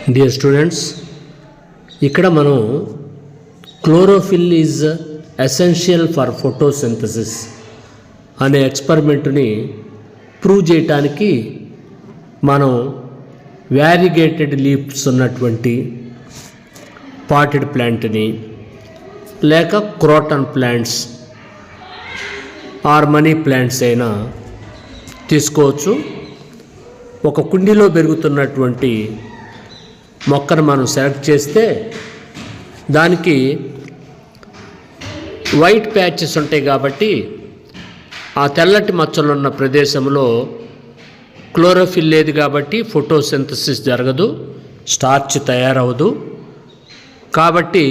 Dear students, ఇక్కడ మనం chlorophyll is essential for photosynthesis అనే ఎక్స్పెరిమెంట్ని ప్రూవ్ చేయటానికి మనం వ్యారిగేటెడ్ లీవ్స్ ఉన్నటువంటి పాటెడ్ ప్లాంట్ని లేక croton plants or money plants అయినా తీసుకోవచ్చు. ఒక కుండీలో పెరుగుతున్నటువంటి మొక్కను మనం సెలెక్ట్ చేస్తే దానికి వైట్ ప్యాచెస్ ఉంటాయి కాబట్టి ఆ తెల్లటి మచ్చలు ఉన్న ప్రదేశంలో క్లోరోఫిల్ లేదు కాబట్టి ఫోటోసింథసిస్ జరగదు, స్టార్చ్ తయారవదు. కాబట్టి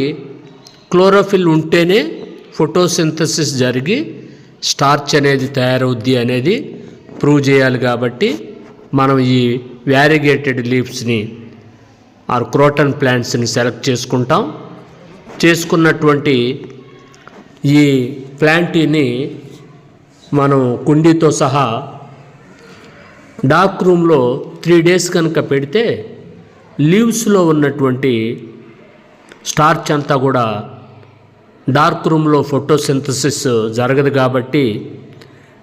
క్లోరోఫిల్ ఉంటేనే ఫోటోసింథసిస్ జరిగి స్టార్చ్ అనేది తయారవుద్ది అనేది ప్రూవ్ చేయాలి. కాబట్టి మనం ఈ వ్యారిగేటెడ్ లీవ్స్ని ఆర్ క్రోటన్ ప్లాంట్స్ని సెలెక్ట్ చేసుకుంటాం. చేసుకున్నటువంటి ఈ ప్లాంట్ని మనం కుండీతో సహా డార్క్ రూమ్లో 3 days కనుక పెడితే లీవ్స్లో ఉన్నటువంటి స్టార్చ్ అంతా కూడా డార్క్ రూమ్లో ఫోటోసింథసిస్ జరగదు కాబట్టి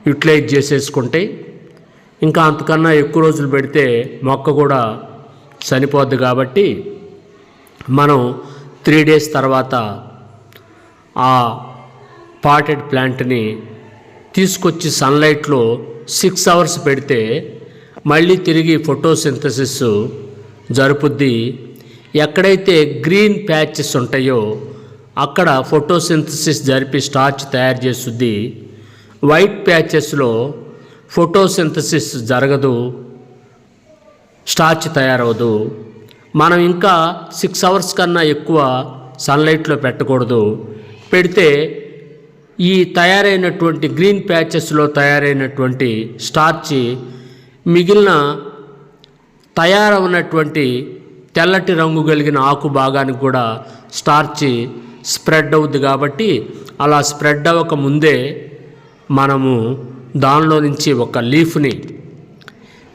యూటిలైజ్ చేసేసుకుంటే, ఇంకా అంతకన్నా ఎక్కువ రోజులు పెడితే మొక్క కూడా చనిపోద్ది. కాబట్టి మనం 3 days తర్వాత ఆ పాటెడ్ ప్లాంట్ని తీసుకొచ్చి సన్లైట్లో 6 hours పెడితే మళ్ళీ తిరిగి ఫోటోసింథసిస్ జరుపుద్ది. ఎక్కడైతే గ్రీన్ ప్యాచెస్ ఉంటాయో అక్కడ ఫోటోసింథసిస్ జరిపి స్టార్చ్ తయారు చేస్తుంది. వైట్ ప్యాచెస్లో ఫోటోసింథసిస్ జరగదు, స్టార్చ్ తయారవదు. మనం ఇంకా 6 hours కన్నా ఎక్కువ సన్లైట్లో పెట్టకూడదు. పెడితే ఈ తయారైనటువంటి గ్రీన్ ప్యాచెస్లో తయారైనటువంటి స్టార్చ్ మిగిలిన తయారవునటువంటి తెల్లటి రంగు కలిగిన ఆకు భాగానికి కూడా స్టార్చ్ స్ప్రెడ్ అవుద్ది. కాబట్టి అలా స్ప్రెడ్ అవ్వక ముందే మనము దానిలో నుంచి ఒక లీఫ్ని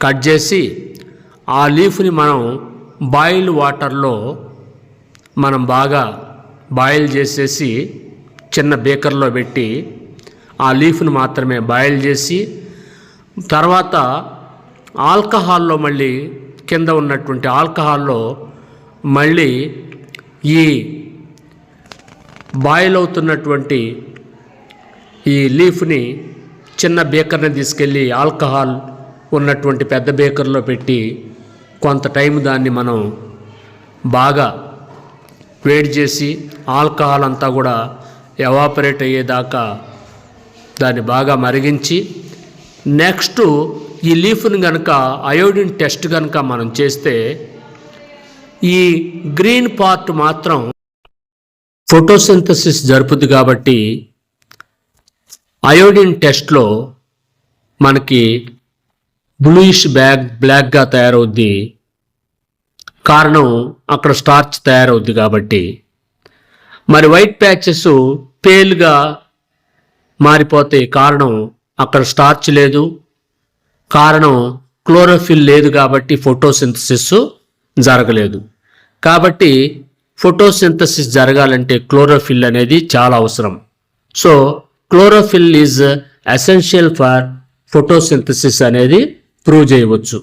కట్ చేసి ఆ లీఫ్ని మనం బాయిల్ వాటర్లో మనం బాగా బాయిల్ చేసేసి చిన్న బేకర్లో పెట్టి ఆ లీఫ్ని మాత్రమే బాయిల్ చేసి తర్వాత ఆల్కహాల్లో మళ్ళీ కింద ఉన్నటువంటి ఆల్కహాల్లో మళ్ళీ ఈ బాయిల్ అవుతున్నటువంటి ఈ లీఫ్ని చిన్న బేకర్ని తీసుకెళ్ళి ఆల్కహాల్ ఉన్నటువంటి పెద్ద బేకర్లో పెట్టి కొంత టైం దాన్ని మనం బాగా వేడి చేసి ఆల్కహాల్ అంతా కూడా ఎవాపరేట్ అయ్యేదాకా దాన్ని బాగా మరిగించి నెక్స్ట్ ఈ లీఫ్ని కనుక అయోడిన్ టెస్ట్ కనుక మనం చేస్తే ఈ గ్రీన్ పార్ట్ మాత్రం ఫోటోసింథసిస్ జరుపుద్ది. కాబట్టి అయోడిన్ టెస్ట్లో మనకి బ్లూయిష్ బ్లాక్గా తయారవుద్ది. కారణం అక్కడ స్టార్చ్ తయారవుద్ది కాబట్టి. మరి వైట్ ప్యాచెస్ పేల్గా మారిపోతాయి. కారణం అక్కడ స్టార్చ్ లేదు, కారణం క్లోరోఫిల్ లేదు కాబట్టి ఫోటోసింథసిస్ జరగలేదు. కాబట్టి ఫోటోసింథసిస్ జరగాలంటే క్లోరోఫిల్ అనేది చాలా అవసరం. So chlorophyll is essential for photosynthesis అనేది ప్రూవ్ చేయవచ్చు.